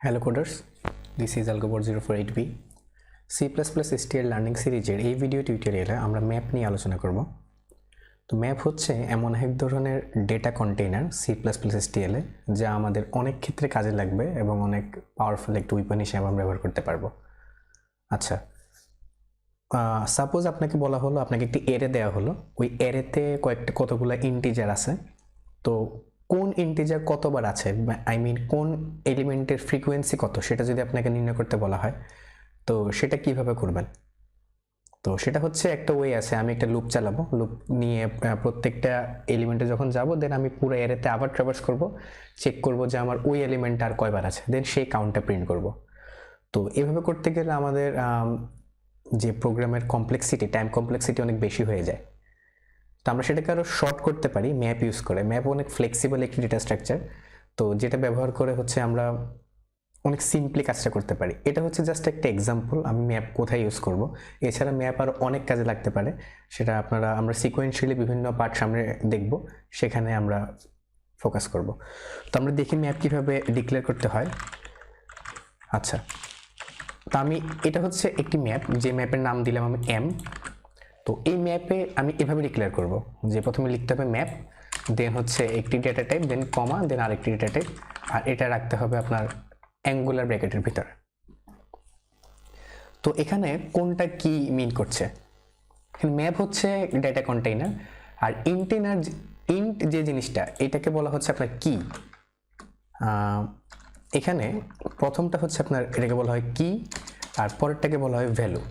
Hello coders, this is Algo408B C++ STL learning সিরিজের এই video টিউটোরিয়ালে আমরা ম্যাপ নিয়ে আলোচনা করব। তো ম্যাপ হচ্ছে এমন এক ধরনের ডেটা কন্টেইনার C++ STL এ যা আমাদের অনেক ক্ষেত্রে কাজে লাগবে এবং অনেক পাওয়ারফুল একটা উইপন হিসেবে আমরা ব্যবহার করতে পারবো। আচ্ছা, সাপোজ আপনাকে বলা হলো, আপনাকে একটি অ্যারে দেওয়া হলো, ওই অ্যারেতে কতগুলো ইন্টিজার আছে, তো কোন ইন্টিজার কতবার আছে, কোন এলিমেন্টের ফ্রিকোয়েন্সি কত, সেটা যদি আপনাকে নির্ণয় করতে বলা হয়, তো সেটা কিভাবে করবেন? তো সেটা হচ্ছে একটা ওয়ে আছে, আমি একটা লুপ চালাবো, লুপ নিয়ে প্রত্যেকটা এলিমেন্টে যখন যাব, দেন আমি পুরো অ্যারেতে আবার ট্রাভার্স করব, চেক করব যে আমার ওই এলিমেন্ট আর কয়বার আছে, দেন সেই কাউন্টটা প্রিন্ট করব। তো এভাবে করতে গেলে আমাদের যে প্রোগ্রামের কমপ্লেক্সিটি, টাইম কমপ্লেক্সিটি অনেক বেশি হয়ে যায়। তো আমরা সেটাকে আরও শর্ট করতে পারি ম্যাপ ইউজ করে। ম্যাপ অনেক ফ্লেক্সিবল একটি ডেটা স্ট্রাকচার, তো যেটা ব্যবহার করে হচ্ছে আমরা অনেক সিম্পলি কাজটা করতে পারি। এটা হচ্ছে জাস্ট একটা এক্সাম্পল আমি ম্যাপ কোথায় ইউজ করব। এছাড়া ম্যাপ আরও অনেক কাজে লাগতে পারে, সেটা আমরা সিকোয়েন্সিয়ালি বিভিন্ন পার্ট সামনে দেখব, সেখানে আমরা ফোকাস করব। তো আমরা দেখি ম্যাপ কীভাবে ডিক্লেয়ার করতে হয়। আচ্ছা, তো এটা হচ্ছে একটি ম্যাপ, যে ম্যাপের নাম দিলাম আমি এম। তো এই ম্যাপে আমি এভাবে ডিক্লেয়ার করব যে প্রথমে লিখতে হবে ম্যাপ, দেন হচ্ছে একটি ডেটা টাইপ, দেন কমা, দেন আরেকটি ডেটা টাইপ, আর এটা রাখতে হবে আপনার অ্যাঙ্গুলার ব্র্যাকেটের ভিতরে। তো এখানে কোনটা কি মিন করছে? ম্যাপ হচ্ছে ডেটা কন্টেইনার, আর ইন্ট যে জিনিসটা, এটাকে বলা হচ্ছে আপনার কি। এখানে প্রথমটা হচ্ছে আপনার, এটাকে বলা হয় কি, আর পরেরটাকে বলা হয় ভ্যালু।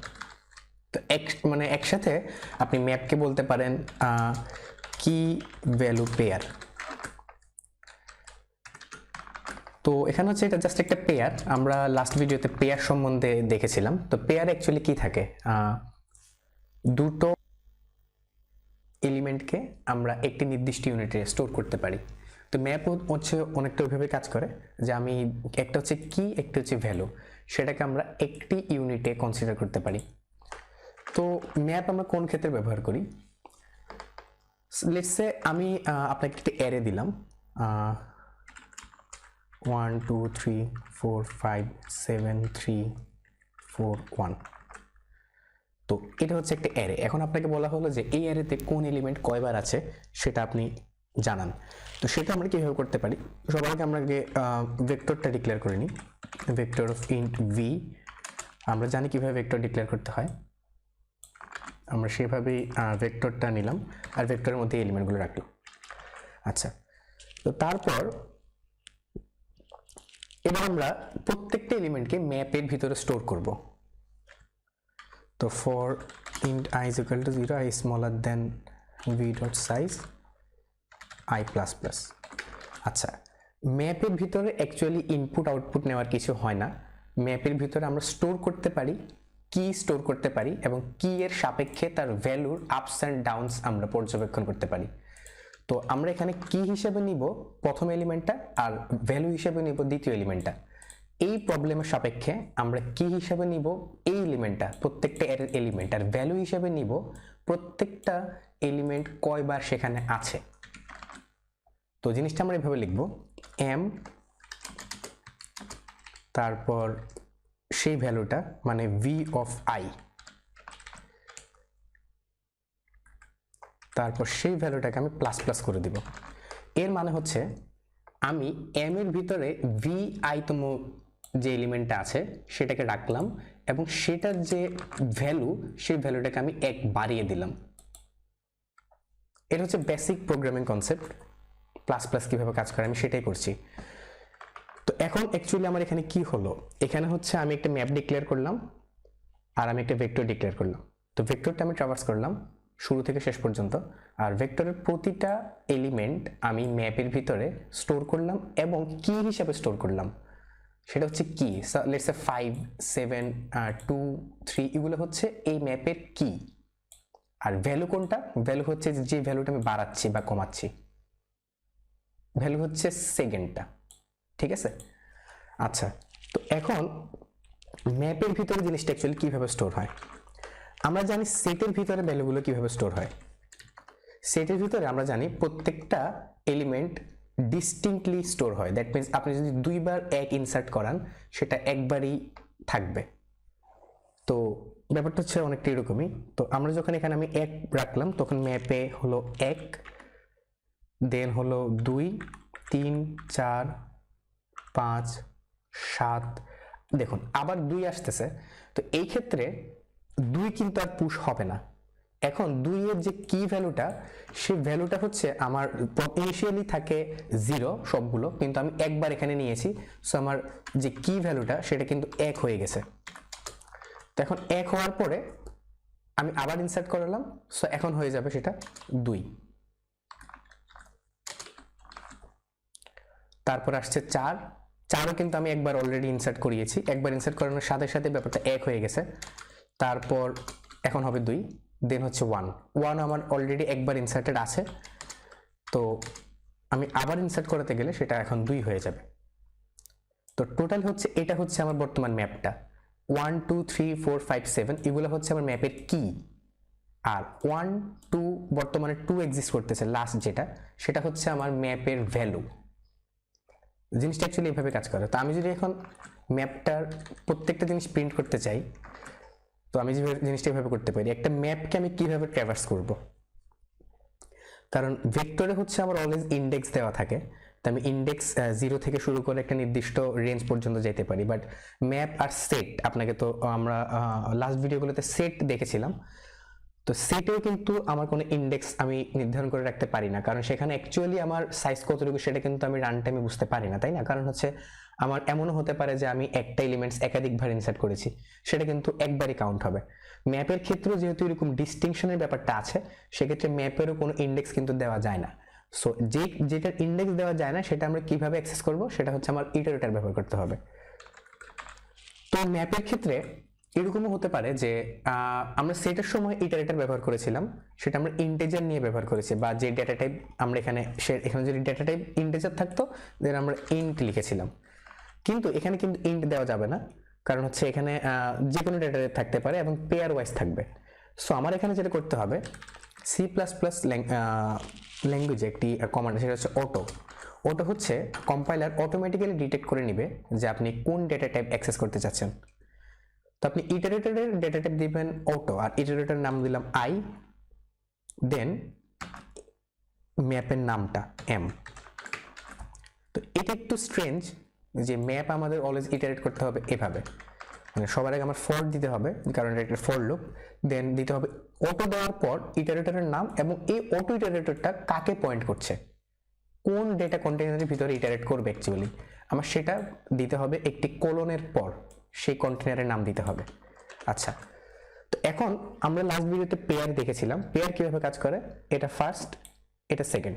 তো একসাথে আপনি ম্যাপকে বলতে পারেন কি ভ্যালু পেয়ার। তো এখানে হচ্ছে এটা জাস্ট একটা পেয়ার, আমরা লাস্ট ভিডিওতে পেয়ার সম্বন্ধে দেখেছিলাম। তো পেয়ার অ্যাকচুয়ালি কি থাকে, দুটো এলিমেন্টকে আমরা একটি নির্দিষ্ট ইউনিটে স্টোর করতে পারি। তো ম্যাপ হচ্ছে অনেকটা ওইভাবে কাজ করে যে আমি একটা হচ্ছে কি, একটা হচ্ছে ভ্যালু, সেটাকে আমরা একটি ইউনিটে কনসিডার করতে পারি। তো ম্যাপ আমরা কোন ক্ষেত্রে ব্যবহার করি? লেটস সে আমি আপনাকে একটা অ্যারে দিলাম, 1 2 3 4 5 7 3 4 1। তো এটা হচ্ছে একটা অ্যারে। এখন আপনাকে বলা হলো যে এই অ্যারেতে কোন এলিমেন্ট কয়বার আছে সেটা আপনি জানান। তো সেটা আমরা কিভাবে করতে পারি? সবার আগে আমরা ভেক্টরটা ডিক্লেয়ার করে নিই, ভেক্টর অফ ইন্ট ভি। আমরা জানি কিভাবে ভেক্টর ডিক্লেয়ার করতে হয়, আমরা সেভাবেই ভেক্টরটা নিলাম, আর ভেক্টরের মধ্যে এলিমেন্টগুলো রাখলাম। আচ্ছা, তো তারপর এবার আমরা প্রত্যেকটা এলিমেন্টকে ম্যাপের ভিতরে স্টোর করব। তো for int I is equal to 0, I smaller than v dot size I plus plus। আচ্ছা, ম্যাপের ভিতরে অ্যাকচুয়ালি ইনপুট আউটপুট নেওয়ার কিছু হয় না। ম্যাপের ভিতরে আমরা স্টোর করতে পারি, কি স্টোর করতে পারি, এবং কি এর সাপেক্ষে তার ভ্যালুর আপস অ্যান্ড ডাউনস আমরা পর্যবেক্ষণ করতে পারি। তো আমরা এখানে কি হিসেবে নিব প্রথম এলিমেন্টটা, আর ভ্যালু হিসেবে নিব দ্বিতীয় এলিমেন্টটা। এই প্রবলেমের সাপেক্ষে আমরা কি হিসেবে নিব এই এলিমেন্টটা, প্রত্যেকটা এলিমেন্ট, আর ভ্যালু হিসেবে নিব প্রত্যেকটা এলিমেন্ট কয়বার সেখানে আছে। তো জিনিসটা আমরা এভাবে লিখব, এম, তারপর সেই ভ্যালুটা মানে ভি অফ আই, তারপর সেই ভ্যালুটাকে আমি প্লাস প্লাস করে দিব। এর মানে হচ্ছে আমি এম এর ভিতরে ভি আই তম যে এলিমেন্টটা আছে সেটাকে রাখলাম, এবং সেটার যে ভ্যালু, সেই ভ্যালুটাকে আমি এক বাড়িয়ে দিলাম। এটা হচ্ছে basic programming concept. Plus plus কীভাবে কাজ করে আমি সেটাই করছি। তো এখন অ্যাকচুয়ালি আমার এখানে কি হলো, এখানে হচ্ছে আমি একটা ম্যাপ ডিক্লেয়ার করলাম, আর আমি একটা ভেক্টর ডিক্লেয়ার করলাম। তো ভেক্টরটা আমি ট্রাভার্স করলাম শুরু থেকে শেষ পর্যন্ত, আর ভেক্টরের প্রতিটা এলিমেন্ট আমি ম্যাপের ভিতরে স্টোর করলাম এবং কি হিসাবে স্টোর করলাম সেটা হচ্ছে কি। লেটস সে 5 7 2 3 এগুলো হচ্ছে এই ম্যাপের কি। আর ভ্যালু কোনটা? ভ্যালু হচ্ছে যে ভ্যালুটা আমি বাড়াচ্ছি বা কমাচ্ছি, ভ্যালু হচ্ছে সেকেন্ডটা। ঠিক আছে? আচ্ছা, তো এখন ম্যাপের ভিতরে জিনিসটা অ্যাকচুয়ালি কিভাবে স্টোর হয়? আমরা জানি সেটের ভিতরে ভ্যালুগুলো কিভাবে স্টোর হয়। সেটের ভিতরে আমরা জানি প্রত্যেকটা এলিমেন্ট ডিস্টিংক্টলি স্টোর হয়। দ্যাট মিনস আপনি যদি দুইবার এক ইনসার্ট করান সেটা একবারই থাকবে। তো ব্যাপারটা হচ্ছে অনেকটা এরকমই। তো আমরা যখন এখানে আমি 1 রাখলাম তখন ম্যাপে হলো 1, দেন হলো 2, 3, 4, 5, 7, দেখুন আবার 2 আসতেছে। তো এই ক্ষেত্রে 2 কিন্তু আর পুশ হবে না। এখন 2 এর যে কি ভ্যালুটা, সেই ভ্যালুটা হচ্ছে আমার ইনিশিয়ালি থাকে 0 সবগুলো, কিন্তু আমি একবার এখানে নিয়েছি, সো আমার যে কি ভ্যালুটা সেটা কিন্তু 1 হয়ে গেছে। তো এখন 1 হওয়ার পরে আমি আবার ইনসার্ট করালাম, সো এখন হয়ে যাবে সেটা 2। তারপর আসছে 4ও কিন্তু আমি একবার অলরেডি ইনসার্ট করিয়েছি, একবার ইনসার্ট করানোর সাথে সাথে ব্যাপারটা 1 হয়ে গেছে। তারপর এখন হবে 2, দেন হচ্ছে 1 আমার অলরেডি একবার ইনসার্টেড আছে, তো আমি আবার ইনসার্ট করাতে গেলে সেটা এখন 2 হয়ে যাবে। তো টোটাল হচ্ছে এটা হচ্ছে আমার বর্তমান ম্যাপটা 1 2 3 4 5 7, এগুলো হচ্ছে আমার ম্যাপের কি। আর 1 2 বর্তমানে 2 এক্সিস্ট করতেছে, লাস্ট যেটা সেটা হচ্ছে আমার ম্যাপের ভ্যালু। জিনিসটা অ্যাকচুয়ালি এইভাবে কাজ করে। তো আমি যদি এখন ম্যাপটার প্রত্যেকটা জিনিস প্রিন্ট করতে চাই, তো আমি যে জিনিসটা এভাবে করতে পারি, একটা ম্যাপকে আমি কিভাবে ট্র্যাভার্স করব, কারণ ভেক্টরে হচ্ছে আমার অলওয়েজ ইন্ডেক্স দেওয়া থাকে, তো আমি ইন্ডেক্স 0 থেকে শুরু করে একটা নির্দিষ্ট রেঞ্জ পর্যন্ত যেতে পারি। বাট ম্যাপ আর সেট, আপনাকে তো আমরা লাস্ট ভিডিওগুলোতে সেট দেখেছিলাম, তো সেটেও কিন্তু আমার কোনো ইন্ডেক্স আমি নির্ধারণ করে রাখতে পারি না, কারণ সেখানে অ্যাকচুয়ালি আমার সাইজ কতটুকু সেটা কিন্তু আমি রান টাইমে বুঝতে পারি না, তাই না? কারণ হচ্ছে আমার এমনও হতে পারে যে আমি একটা এলিমেন্টস একাধিকবার ইনসার্ট করেছি, সেটা কিন্তু একবারই কাউন্ট হবে। ম্যাপের ক্ষেত্রেও যেহেতু এরকম ডিস্টিংশনের ব্যাপারটা আছে, সেক্ষেত্রে ম্যাপেরও কোনো ইন্ডেক্স কিন্তু দেওয়া যায় না। সো যেটার ইন্ডেক্স দেওয়া যায় না সেটা আমরা কিভাবে অ্যাক্সেস করব, সেটা হচ্ছে আমার ইটারেটর ব্যবহার করতে হবে। তো ম্যাপের ক্ষেত্রে এরকমও হতে পারে যে আমরা সেটের সময় ইটারেটর ব্যবহার করেছিলাম, সেটা আমরা ইন্টিজার নিয়ে ব্যবহার করেছি, বা যে ডেটা টাইপ আমরা এখানে যদি ডেটা টাইপ ইন্টিজার থাকতো দেন আমরা ইন্ট লিখেছিলাম। কিন্তু এখানে কিন্তু ইন্ট দেওয়া যাবে না, কারণ হচ্ছে এখানে যে কোনো ডেটা টাইপ থাকতে পারে এবং পেয়ার ওয়াইজ থাকবে। সো আমার এখানে যেটা করতে হবে, সি প্লাস প্লাস ল্যাঙ্গুয়েজে একটি কমান্ড, সেটা হচ্ছে অটো হচ্ছে কম্পাইলার অটোমেটিক্যালি ডিটেক্ট করে নেবে যে আপনি কোন ডেটা টাইপ অ্যাক্সেস করতে চাচ্ছেন। তো আপনি ইটারেটরের ডেটা টাইপ দিবেন অটো, আর ইটারেটরের নাম দিলাম আই, দেন ম্যাপের নামটা এম। তো এটা একটু স্ট্রেঞ্জ যে ম্যাপ আমাদের অলওয়েজ ইটারেট করতে হবে এভাবে, মানে সবার আগে আমার ফর দিতে হবে, কারণ এটা একটা ফর লুপ, দেন দিতে হবে অটো দেওয়ার পর ইটারেটরের নাম, এবং এই অটো ইটারেটরটা কাকে পয়েন্ট করছে, কোন ডেটা কন্টেনারের ভিতরে ইটারেট করবে অ্যাকচুয়ালি আমার সেটা দিতে হবে একটি কোলনের পর, সেই কন্টেনারের নাম দিতে হবে। আচ্ছা, তো এখন আমরা লাস্ট ভিডিওতে পেয়ার দেখেছিলাম, পেয়ার কিভাবে কাজ করে, এটা ফার্স্ট এটা সেকেন্ড।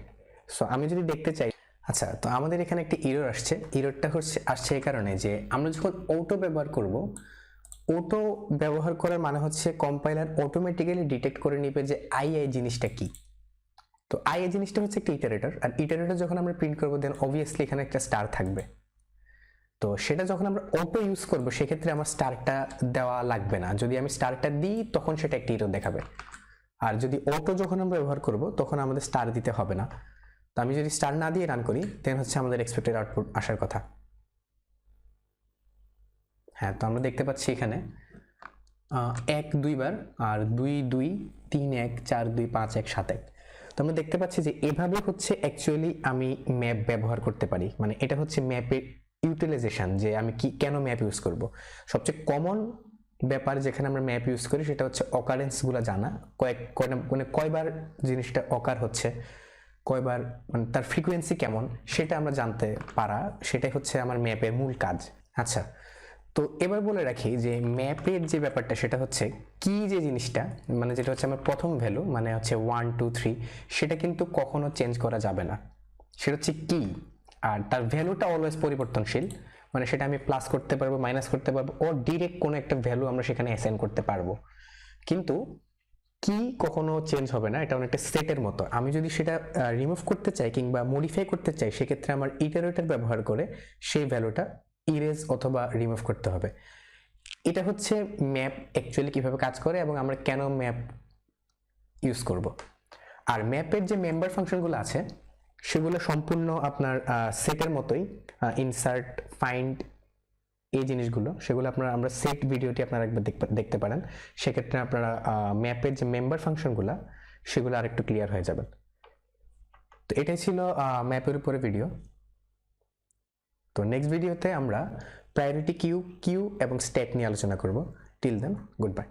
সো আমি যদি দেখতে চাই, আচ্ছা, তো আমাদের এখানে একটি এরর আসছে, এররটা আসছে এই কারণে যে আমরা যখন অটো ব্যবহার করব, অটো ব্যবহার করার মানে হচ্ছে কম্পাইলার অটোমেটিক্যালি ডিটেক্ট করে নেবে যে আই জিনিসটা কি। তো আই জিনিসটা হচ্ছে একটা ইটারেটর, আর ইটারেটর যখন আমরা প্রিন্ট করবো দেন অবভিয়াসলি এখানে একটা স্টার থাকবে। তো সেটা যখন আমরা অটো ইউজ করব সেক্ষেত্রে আমার স্টারটা দেওয়া লাগবে না, যদি আমি স্টারটা দিই তখন সেটা একটা এরর দেখাবে। আর যদি অটো যখন আমরা ব্যবহার করব তখন আমাদের স্টার দিতে হবে না। তো আমি যদি স্টার না দিয়ে রান করি দেন হচ্ছে আমাদের এক্সপেক্টেড আউটপুট আসার কথা। হ্যাঁ, তো আমরা দেখতে পাচ্ছি এখানে 1 2 বার, আর 2 2 3 1 4 2 5 1 7 1। তো আমরা দেখতে পাচ্ছি যে এভাবে হচ্ছে অ্যাকচুয়ালি আমি ম্যাপ ব্যবহার করতে পারি, মানে এটা হচ্ছে ম্যাপের ইউটিলাইজেশন, যে আমি কেন ম্যাপ ইউজ করব। সবচেয়ে কমন ব্যাপার যেখানে আমরা ম্যাপ ইউজ করি সেটা হচ্ছে অকারেন্সগুলো জানা, মানে কয়বার জিনিসটা অকার হচ্ছে, কয়বার, মানে তার ফ্রিকোয়েন্সি কেমন সেটা আমরা জানতে পারা, সেটাই হচ্ছে আমার ম্যাপের মূল কাজ। আচ্ছা, তো এবার বলে রাখি যে ম্যাপের যে ব্যাপারটা সেটা হচ্ছে কি, যে জিনিসটা মানে যেটা হচ্ছে আমার প্রথম ভ্যালু, মানে হচ্ছে 1 2 3, সেটা কিন্তু কখনো চেঞ্জ করা যাবে না, সেটা হচ্ছে কি। আর তার ভ্যালুটা অলওয়েজ পরিবর্তনশীল, মানে সেটা আমি প্লাস করতে পারবো, মাইনাস করতে পারবো, ও ডিরেক্ট কোনো একটা ভ্যালু আমরা সেখানে অ্যাসাইন করতে পারবো, কিন্তু কি কখনো চেঞ্জ হবে না। এটা অনেকটা সেটের মতো, আমি যদি সেটা রিমুভ করতে চাই কিংবা মডিফাই করতে চাই সেক্ষেত্রে আমার ইটারেটর ব্যবহার করে সেই ভ্যালুটা ইরেজ অথবা রিমুভ করতে হবে। এটা হচ্ছে ম্যাপ অ্যাকচুয়ালি কিভাবে কাজ করে এবং আমরা কেন ম্যাপ ইউজ করব। আর ম্যাপের যে মেম্বার ফাংশনগুলো আছে সেগুলো সম্পূর্ণ আপনার সেটের মতোই, ইনসার্ট, ফাইন্ড, এই জিনিসগুলো সেগুলো আমরা সেট ভিডিওটি আপনারা একবার দেখতে পারেন। সেক্ষেত্রে আপনারা ম্যাপের যে মেম্বার ফাংশনগুলো সেগুলো আরেকটু ক্লিয়ার হয়ে যাবেন। তো এটাই ছিল ম্যাপের উপরে ভিডিও। তো নেক্সট ভিডিওতে আমরা প্রায়োরিটি কিউ এবং স্ট্যাক নিয়ে আলোচনা করব। Till then, good bye.